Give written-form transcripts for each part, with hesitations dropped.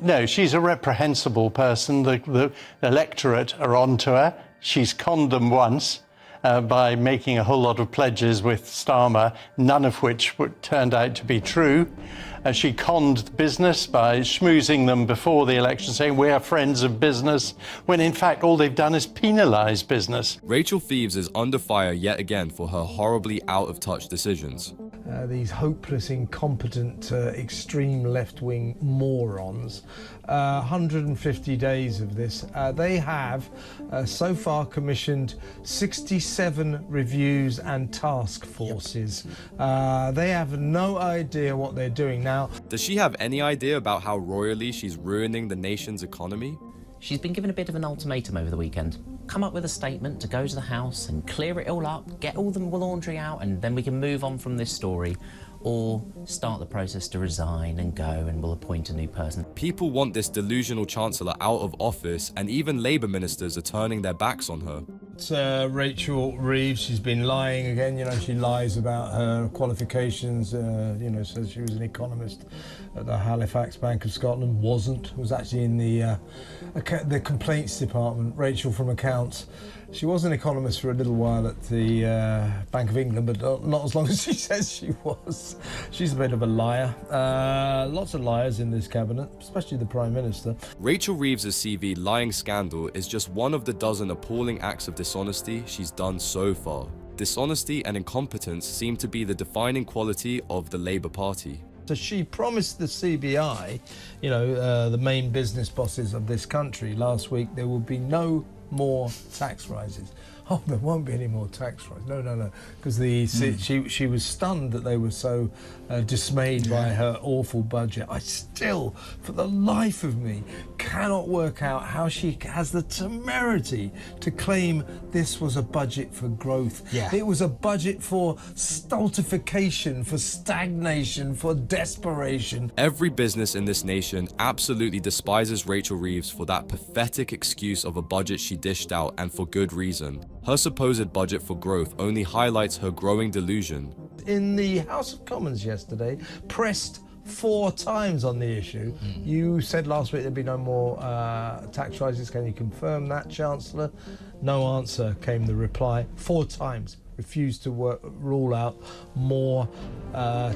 No, she's a reprehensible person. The electorate are onto her. She's conned them once by making a whole lot of pledges with Starmer, none of which turned out to be true. She conned the business by schmoozing them before the election, saying we are friends of business, when in fact all they've done is penalise business. Rachel Reeves is under fire yet again for her horribly out-of-touch decisions. These hopeless, incompetent, extreme left-wing morons. 150 days of this. They have so far commissioned 67 reviews and task forces. They have no idea what they're doing now. Does she have any idea about how royally she's ruining the nation's economy? She's been given a bit of an ultimatum over the weekend. Come up with a statement to go to the House and clear it all up, get all the laundry out, and then we can move on from this story. Or start the process to resign and go, and we'll appoint a new person. People want this delusional Chancellor out of office, and even Labour ministers are turning their backs on her. It's Rachel Reeves. She's been lying again. You know, she lies about her qualifications. You know, says she was an economist at the Halifax Bank of Scotland. Wasn't. Was actually in the complaints department. Rachel from accounts. She was an economist for a little while at the Bank of England, but not as long as she says she was. She's a bit of a liar. Lots of liars in this cabinet, especially the Prime Minister. Rachel Reeves' CV lying scandal is just one of the dozen appalling acts of dishonesty she's done so far. Dishonesty and incompetence seem to be the defining quality of the Labour Party. So she promised the CBI, you know, the main business bosses of this country last week, there will be no more tax rises. Oh, there won't be any more tax rises. No, because she was stunned that they were so dismayed by her awful budget. I still, for the life of me, cannot work out how she has the temerity to claim this was a budget for growth. Yeah. It was a budget for stultification, for stagnation, for desperation. Every business in this nation absolutely despises Rachel Reeves for that pathetic excuse of a budget she dished out, and for good reason. Her supposed budget for growth only highlights her growing delusion. In the House of Commons yesterday, pressed 4 times on the issue. You said last week there'd be no more tax rises. Can you confirm that, Chancellor? No answer, came the reply. 4 times. Refused to rule out more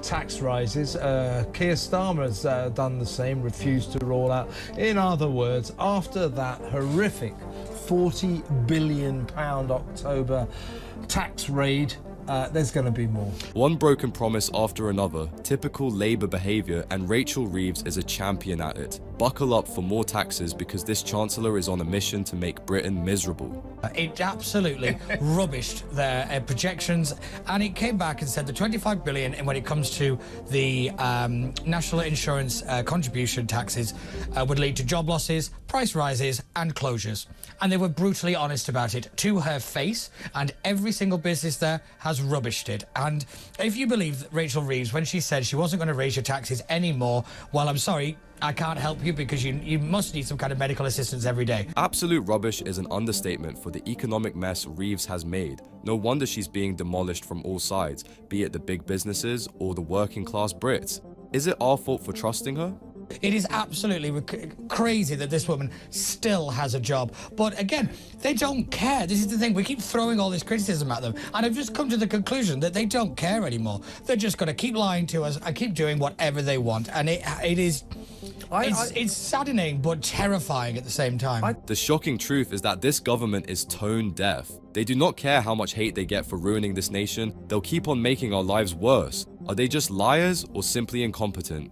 tax rises. Keir Starmer has done the same, refused to rule out. In other words, after that horrific £40 billion October tax raid, there's going to be more. One broken promise after another, typical Labour behaviour, and Rachel Reeves is a champion at it. Buckle up for more taxes, because this Chancellor is on a mission to make Britain miserable. It absolutely rubbished their projections, and it came back and said the 25 billion, and when it comes to the national insurance contribution taxes, would lead to job losses, price rises and closures. And they were brutally honest about it to her face, and every single business there has rubbished it. And if you believe Rachel Reeves when she said she wasn't going to raise your taxes anymore, well, I'm sorry, I can't help you, because you must need some kind of medical assistance every day. Absolute rubbish is an understatement for the economic mess Reeves has made. No wonder she's being demolished from all sides, be it the big businesses or the working class Brits. Is it our fault for trusting her? It is absolutely crazy that this woman still has a job. But again, they don't care. This is the thing. We keep throwing all this criticism at them, and I've just come to the conclusion that they don't care anymore. They're just going to keep lying to us and keep doing whatever they want. And it's saddening but terrifying at the same time. The shocking truth is that this government is tone deaf. They do not care how much hate they get for ruining this nation. They'll keep on making our lives worse. Are they just liars or simply incompetent?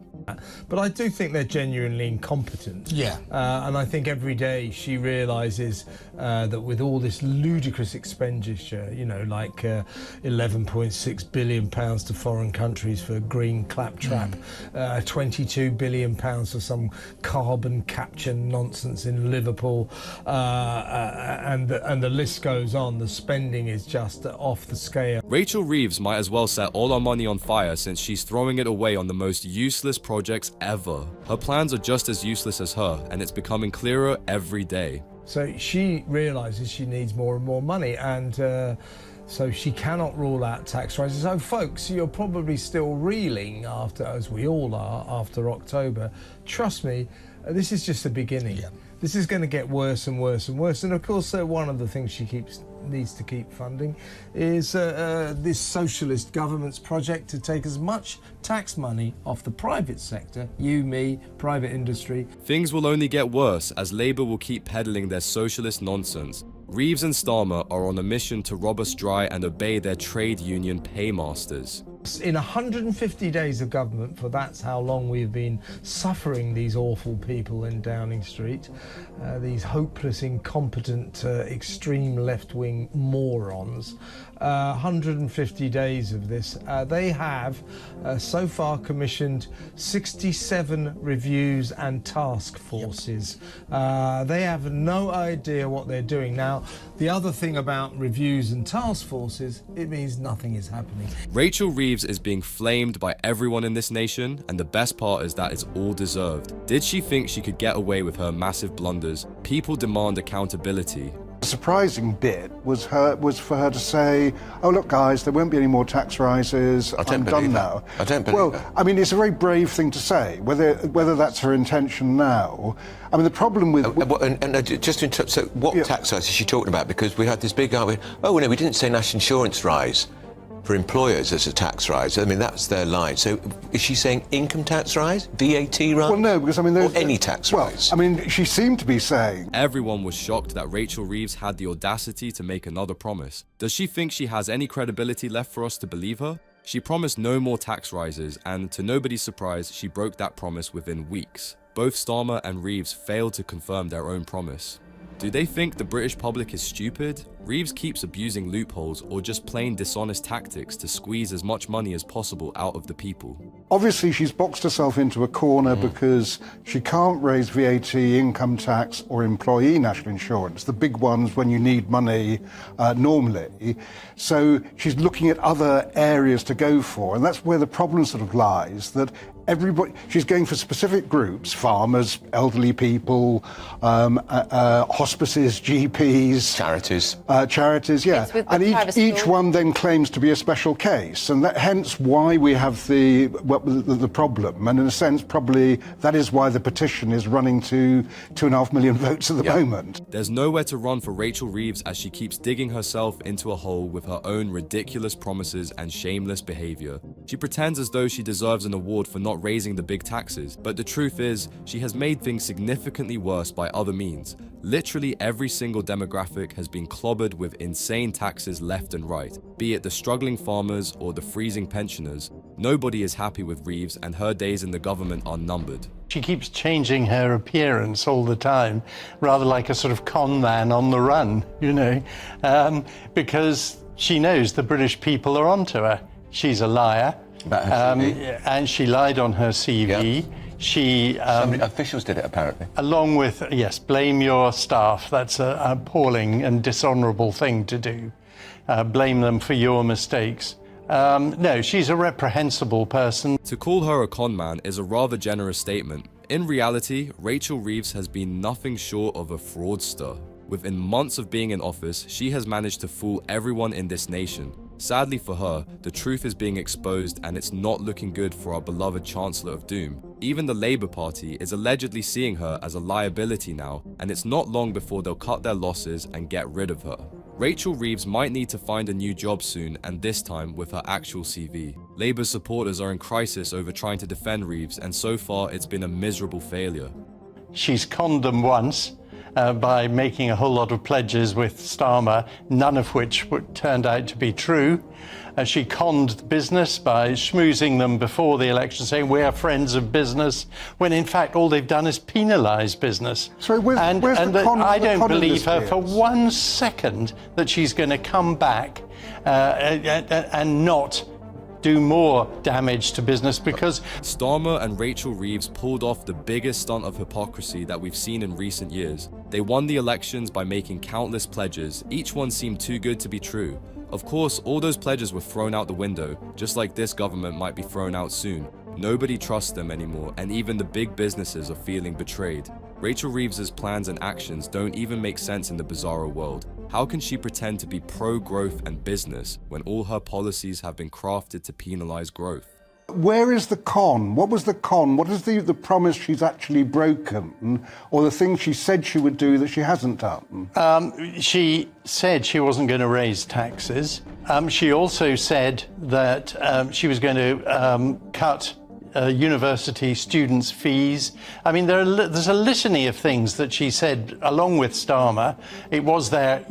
But I do think they're genuinely incompetent. Yeah. And I think every day she realises that with all this ludicrous expenditure, you know, like £11.6 billion to foreign countries for green claptrap, £22 billion for some carbon capture nonsense in Liverpool, and the list goes on. The spending is just off the scale. Rachel Reeves might as well set all our money on fire, since she's throwing it away on the most useless projects ever. Her plans are just as useless as her, and it's becoming clearer every day. So she realises she needs more and more money, and so she cannot rule out tax rises. So folks, you're probably still reeling after, as we all are, after October. Trust me, This is just the beginning. Yeah. This is going to get worse and worse and worse. And of course, one of the things she needs to keep funding is this socialist government's project to take as much tax money off the private sector, you, me, private industry. Things will only get worse as Labour will keep peddling their socialist nonsense. Reeves and Starmer are on a mission to rob us dry and obey their trade union paymasters. In 150 days of government, for that's how long we've been suffering these awful people in Downing Street, these hopeless, incompetent, extreme left-wing morons. 150 days of this. They have so far commissioned 67 reviews and task forces. They have no idea what they're doing. Now, the other thing about reviews and task forces, it means nothing is happening. Rachel Reeves is being flamed by everyone in this nation, and the best part is that it's all deserved. Did she think she could get away with her massive blunders? People demand accountability. The surprising bit was for her to say, "Oh look, guys, there won't be any more tax rises. I'm done now." I don't believe that. Well, I mean, it's a very brave thing to say. Whether that's her intention now, I mean, the problem with just to interrupt. So, what tax rise is she talking about? Because we had this big argument. Oh no, we didn't say national insurance rise for employers as a tax rise. I mean, that's their line. So, is she saying income tax rise, VAT rise? Well, no, because I mean, or any tax rise. I mean, she seemed to be saying. Everyone was shocked that Rachel Reeves had the audacity to make another promise. Does she think she has any credibility left for us to believe her? She promised no more tax rises, and to nobody's surprise, she broke that promise within weeks. Both Starmer and Reeves failed to confirm their own promise. Do they think the British public is stupid? Reeves keeps abusing loopholes or just plain dishonest tactics to squeeze as much money as possible out of the people. Obviously, she's boxed herself into a corner because she can't raise VAT, income tax, or employee national insurance, the big ones when you need money normally. So she's looking at other areas to go for, and that's where the problem sort of lies, that she's going for specific groups: farmers, elderly people, hospices, GPs, charities, yeah. And each one then claims to be a special case, and hence why we have the problem. And in a sense, probably that is why the petition is running to 2.5 million votes at the moment. There's nowhere to run for Rachel Reeves as she keeps digging herself into a hole with her own ridiculous promises and shameless behavior. She pretends as though she deserves an award for not raising the big taxes, but the truth is, she has made things significantly worse by other means. Literally every single demographic has been clobbered with insane taxes left and right, be it the struggling farmers or the freezing pensioners. Nobody is happy with Reeves, and her days in the government are numbered. She keeps changing her appearance all the time, rather like a sort of con man on the run, you know, because she knows the British people are onto her. She's a liar. About her CV. And she lied on her CV. Yep. Officials did it, apparently. Along with, yes, blame your staff. That's an appalling and dishonourable thing to do. Blame them for your mistakes. No, she's a reprehensible person. To call her a con man is a rather generous statement. In reality, Rachel Reeves has been nothing short of a fraudster. Within months of being in office, she has managed to fool everyone in this nation. Sadly for her, the truth is being exposed, and it's not looking good for our beloved Chancellor of Doom. Even the Labour Party is allegedly seeing her as a liability now, and it's not long before they'll cut their losses and get rid of her. Rachel Reeves might need to find a new job soon, and this time with her actual CV. Labour supporters are in crisis over trying to defend Reeves, and so far it's been a miserable failure. She's conned them once by making a whole lot of pledges with Starmer, none of which turned out to be true. She conned the business by schmoozing them before the election, saying we're friends of business, when in fact all they've done is penalise business. So I don't believe her for 1 second that she's going to come back and not do more damage to business, because Starmer and Rachel Reeves pulled off the biggest stunt of hypocrisy that we've seen in recent years. They won the elections by making countless pledges. Each one seemed too good to be true. Of course, all those pledges were thrown out the window, just like this government might be thrown out soon. Nobody trusts them anymore, and even the big businesses are feeling betrayed. Rachel Reeves's plans and actions don't even make sense in the bizarro world. How can she pretend to be pro-growth and business when all her policies have been crafted to penalize growth? Where is the con? What was the con? What is the promise she's actually broken, or the thing she said she would do that she hasn't done? She said she wasn't going to raise taxes. She also said that she was going to cut university students' fees. I mean, there's a litany of things that she said along with Starmer. It was their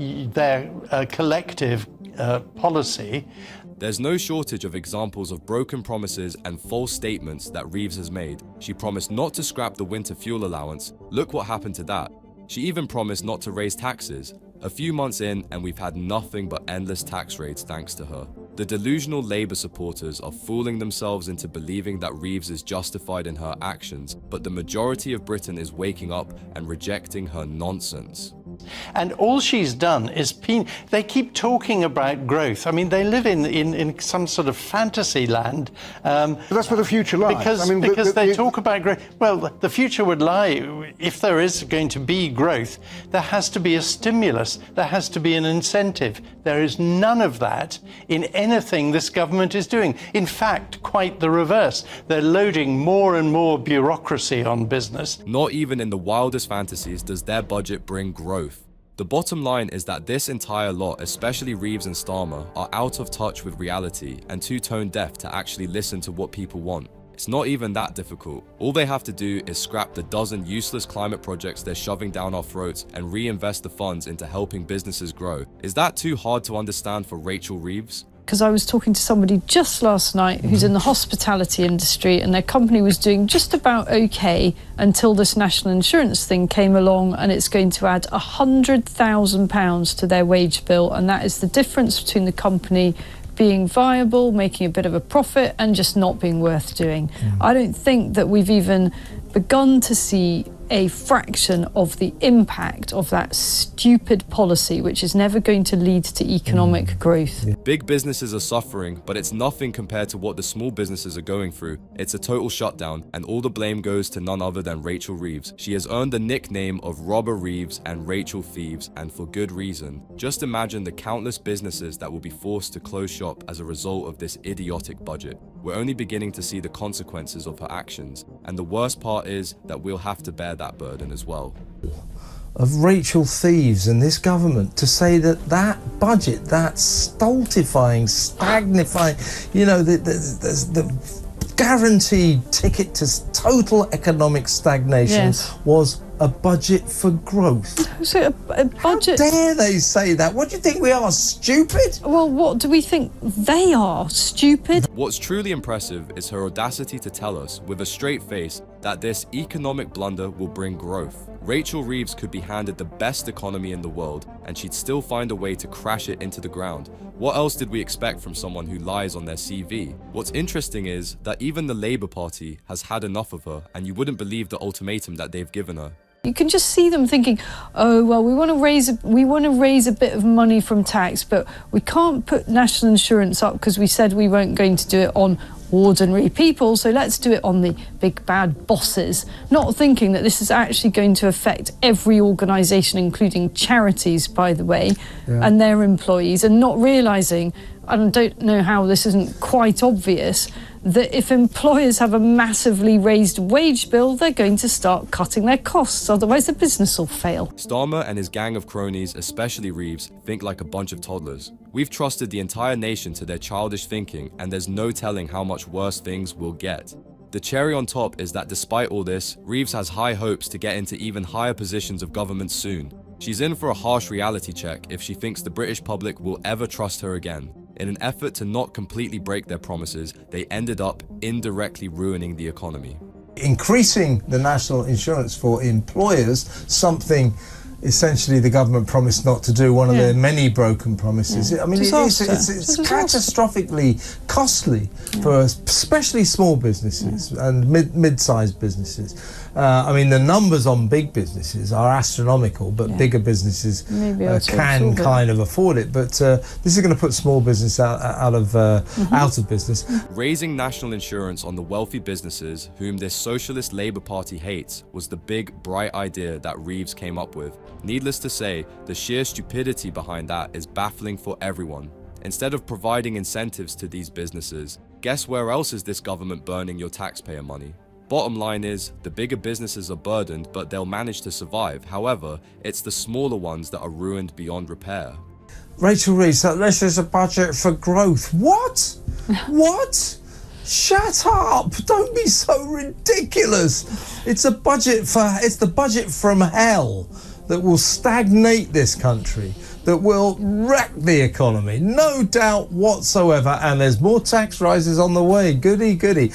collective policy. There's no shortage of examples of broken promises and false statements that Reeves has made. She promised not to scrap the winter fuel allowance. Look what happened to that. She even promised not to raise taxes. A few months in, and we've had nothing but endless tax raids thanks to her. The delusional Labour supporters are fooling themselves into believing that Reeves is justified in her actions, but the majority of Britain is waking up and rejecting her nonsense. And all she's done is they keep talking about growth. I mean, they live in some sort of fantasy land. But that's where the future lies. Because they talk about growth. Well, the future would lie, if there is going to be growth, there has to be a stimulus, there has to be an incentive. There is none of that in anything this government is doing. In fact, quite the reverse. They're loading more and more bureaucracy on business. Not even in the wildest fantasies does their budget bring growth. The bottom line is that this entire lot, especially Reeves and Starmer, are out of touch with reality and too tone deaf to actually listen to what people want. It's not even that difficult. All they have to do is scrap the dozen useless climate projects they're shoving down our throats and reinvest the funds into helping businesses grow. Is that too hard to understand for Rachel Reeves? Because I was talking to somebody just last night who's in the hospitality industry, and their company was doing just about okay until this national insurance thing came along, and it's going to add £100,000 to their wage bill, and that is the difference between the company being viable, making a bit of a profit, and just not being worth doing. I don't think that we've even begun to see a fraction of the impact of that stupid policy, which is never going to lead to economic growth. Big businesses are suffering, but it's nothing compared to what the small businesses are going through. It's a total shutdown, and all the blame goes to none other than Rachel Reeves. She has earned the nickname of Robber Reeves and Rachel Thieves, and for good reason. Just imagine the countless businesses that will be forced to close shop as a result of this idiotic budget. We're only beginning to see the consequences of her actions, and the worst part is that we'll have to bear that burden as well. Of Rachel Thieves and this government to say that that budget, that stultifying, stagnifying, you know, the guaranteed ticket to total economic stagnation was a budget for growth. So a budget... How dare they say that? What do you think we are, stupid? Well, what do we think they are, stupid? What's truly impressive is her audacity to tell us, with a straight face, that this economic blunder will bring growth. Rachel Reeves could be handed the best economy in the world, and she'd still find a way to crash it into the ground. What else did we expect from someone who lies on their CV? What's interesting is that even the Labour Party has had enough of her, and you wouldn't believe the ultimatum that they've given her. You can just see them thinking, oh, well, we want to raise a bit of money from tax, but we can't put national insurance up because we said we weren't going to do it on ordinary people, so let's do it on the big bad bosses, not thinking that this is actually going to affect every organisation, including charities, by the way, and their employees, and not realising, I don't know how this isn't quite obvious, that if employers have a massively raised wage bill, they're going to start cutting their costs, otherwise the business will fail. Starmer and his gang of cronies, especially Reeves, think like a bunch of toddlers. We've trusted the entire nation to their childish thinking, and there's no telling how much worse things will get. The cherry on top is that despite all this, Reeves has high hopes to get into even higher positions of government soon. She's in for a harsh reality check if she thinks the British public will ever trust her again. In an effort to not completely break their promises, they ended up indirectly ruining the economy. Increasing the national insurance for employers, something essentially the government promised not to do, one of their many broken promises. I mean, it's catastrophically costly for especially small businesses and mid-sized businesses. I mean, the numbers on big businesses are astronomical, but bigger businesses can kind of afford it. But this is going to put small business out of business. Raising national insurance on the wealthy businesses, whom this socialist Labour Party hates, was the big, bright idea that Reeves came up with. Needless to say, the sheer stupidity behind that is baffling for everyone. Instead of providing incentives to these businesses, guess where else is this government burning your taxpayer money? Bottom line is, the bigger businesses are burdened, but they'll manage to survive. However, it's the smaller ones that are ruined beyond repair. Rachel Reeves, this is a budget for growth. What? What? Shut up! Don't be so ridiculous. It's the budget from hell that will stagnate this country, that will wreck the economy, no doubt whatsoever, and there's more tax rises on the way. Goody, goody.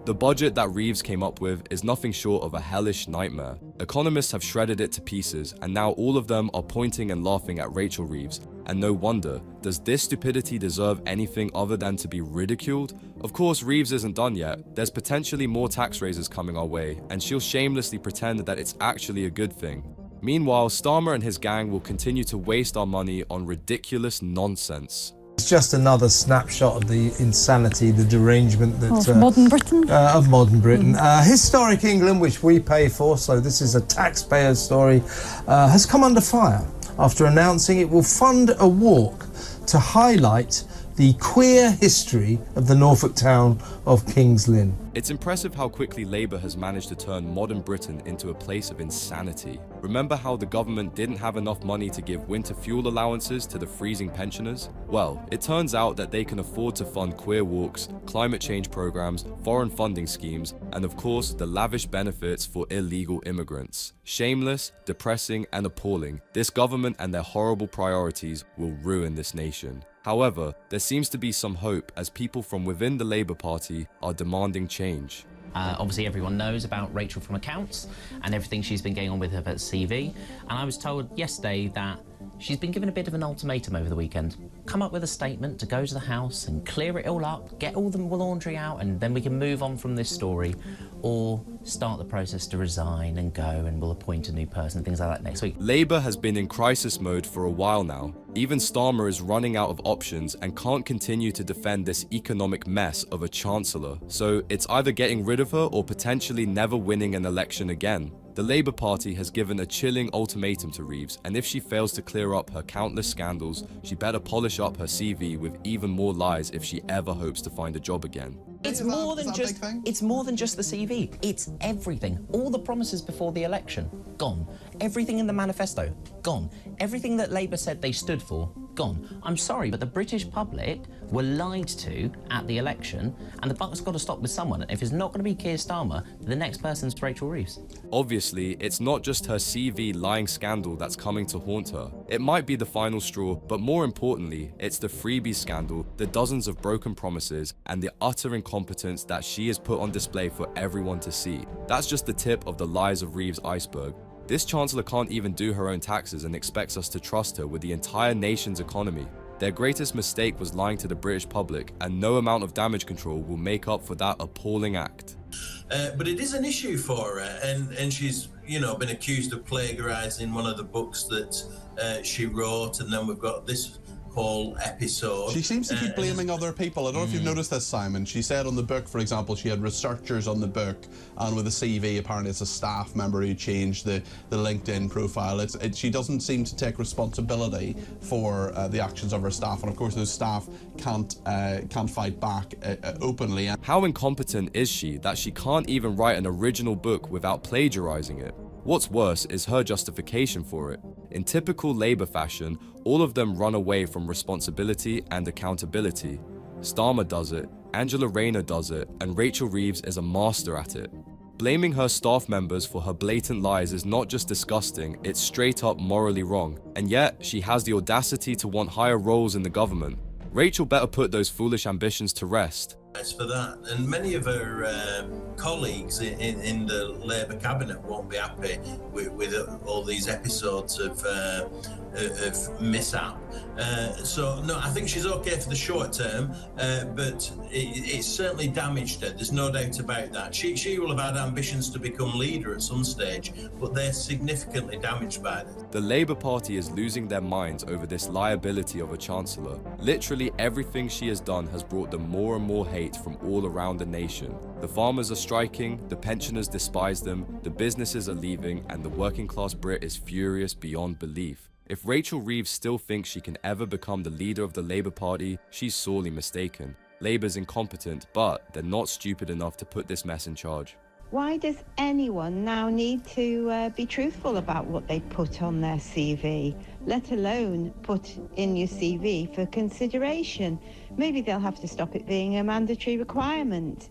The budget that Reeves came up with is nothing short of a hellish nightmare. Economists have shredded it to pieces, and now all of them are pointing and laughing at Rachel Reeves. And no wonder. Does this stupidity deserve anything other than to be ridiculed? Of course, Reeves isn't done yet. There's potentially more tax raises coming our way, and she'll shamelessly pretend that it's actually a good thing. Meanwhile, Starmer and his gang will continue to waste our money on ridiculous nonsense. It's just another snapshot of the insanity, the derangement that, Of modern Britain. of modern Britain. Historic England, which we pay for, so this is a taxpayer story, has come under fire after announcing it will fund a walk to highlight the queer history of the Norfolk town of King's Lynn. It's impressive how quickly Labour has managed to turn modern Britain into a place of insanity. Remember how the government didn't have enough money to give winter fuel allowances to the freezing pensioners? Well, it turns out that they can afford to fund queer walks, climate change programs, foreign funding schemes, and of course the lavish benefits for illegal immigrants. Shameless, depressing, and appalling, this government and their horrible priorities will ruin this nation. However, there seems to be some hope as people from within the Labour Party are demanding change. Obviously everyone knows about Rachel from accounts and everything she's been getting on with her CV, and I was told yesterday that she's been given a bit of an ultimatum over the weekend. Come up with a statement to go to the House and clear it all up, get all the laundry out, and then we can move on from this story, or start the process to resign and go, and we'll appoint a new person, things like that next week. Labour has been in crisis mode for a while now. Even Starmer is running out of options and can't continue to defend this economic mess of a Chancellor, so it's either getting rid of her or potentially never winning an election again. The Labour Party has given a chilling ultimatum to Reeves, and if she fails to clear up her countless scandals, she better polish up her CV with even more lies if she ever hopes to find a job again. It's more than just the CV. It's everything. All the promises before the election, gone. Everything in the manifesto, gone. Everything that Labour said they stood for, gone. I'm sorry, but the British public were lied to at the election, and the buck's got to stop with someone. If it's not going to be Keir Starmer, the next person's Rachel Reeves. Obviously, it's not just her CV lying scandal that's coming to haunt her. It might be the final straw, but more importantly, it's the freebie scandal, the dozens of broken promises, and the utter incompetence that she has put on display for everyone to see. That's just the tip of the lies of Reeves' iceberg. This Chancellor can't even do her own taxes and expects us to trust her with the entire nation's economy. Their greatest mistake was lying to the British public, and no amount of damage control will make up for that appalling act. But it is an issue for her, and she's, been accused of plagiarising one of the books that she wrote, and then we've got this whole episode. She seems to keep blaming other people. I don't know if you've noticed this, Simon. She said on the book, for example, she had researchers on the book, and with a CV, apparently it's a staff member who changed the LinkedIn profile. She doesn't seem to take responsibility for the actions of her staff, and of course those staff can't fight back openly. How incompetent is she that she can't even write an original book without plagiarising it? What's worse is her justification for it. In typical Labour fashion, all of them run away from responsibility and accountability. Starmer does it, Angela Rayner does it, and Rachel Reeves is a master at it. Blaming her staff members for her blatant lies is not just disgusting, it's straight up morally wrong. And yet, she has the audacity to want higher roles in the government. Rachel better put those foolish ambitions to rest. For that, and many of her colleagues in the Labour cabinet won't be happy with all these episodes of mishap. So no, I think she's okay for the short term, but it's certainly damaged her. There's no doubt about that. She will have had ambitions to become leader at some stage, but they're significantly damaged by this. The Labour Party is losing their minds over this liability of a Chancellor. Literally everything she has done has brought them more and more hate from all around the nation. The farmers are striking, the pensioners despise them, the businesses are leaving, and the working class Brit is furious beyond belief. If Rachel Reeves still thinks she can ever become the leader of the Labour Party, she's sorely mistaken. Labour's incompetent, but they're not stupid enough to put this mess in charge. Why does anyone now need to be truthful about what they put on their CV, let alone put in your CV for consideration? Maybe they'll have to stop it being a mandatory requirement.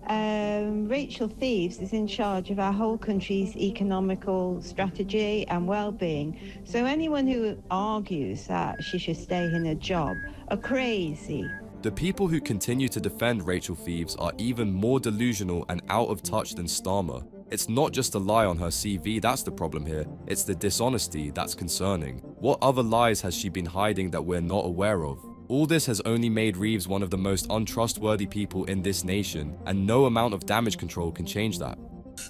Rachel Reeves is in charge of our whole country's economical strategy and well-being. So anyone who argues that she should stay in a job are crazy. The people who continue to defend Rachel Reeves are even more delusional and out of touch than Starmer. It's not just a lie on her CV that's the problem here, it's the dishonesty that's concerning. What other lies has she been hiding that we're not aware of? All this has only made Reeves one of the most untrustworthy people in this nation, and no amount of damage control can change that.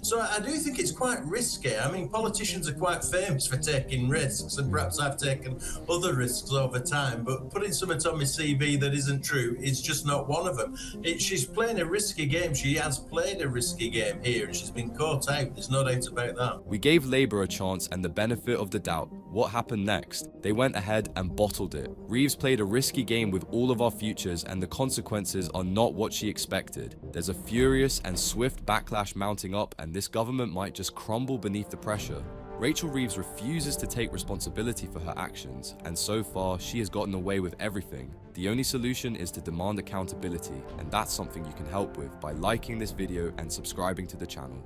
So I do think it's quite risky. I mean, politicians are quite famous for taking risks, and perhaps I've taken other risks over time, but putting something on my CV that isn't true is just not one of them. She's playing a risky game. She has played a risky game here, and she's been caught out. There's no doubt about that. We gave Labour a chance and the benefit of the doubt. What happened next? They went ahead and bottled it. Reeves played a risky game with all of our futures, and the consequences are not what she expected. There's a furious and swift backlash mounting up, and this government might just crumble beneath the pressure. Rachel Reeves refuses to take responsibility for her actions, and so far she has gotten away with everything. The only solution is to demand accountability, and that's something you can help with by liking this video and subscribing to the channel.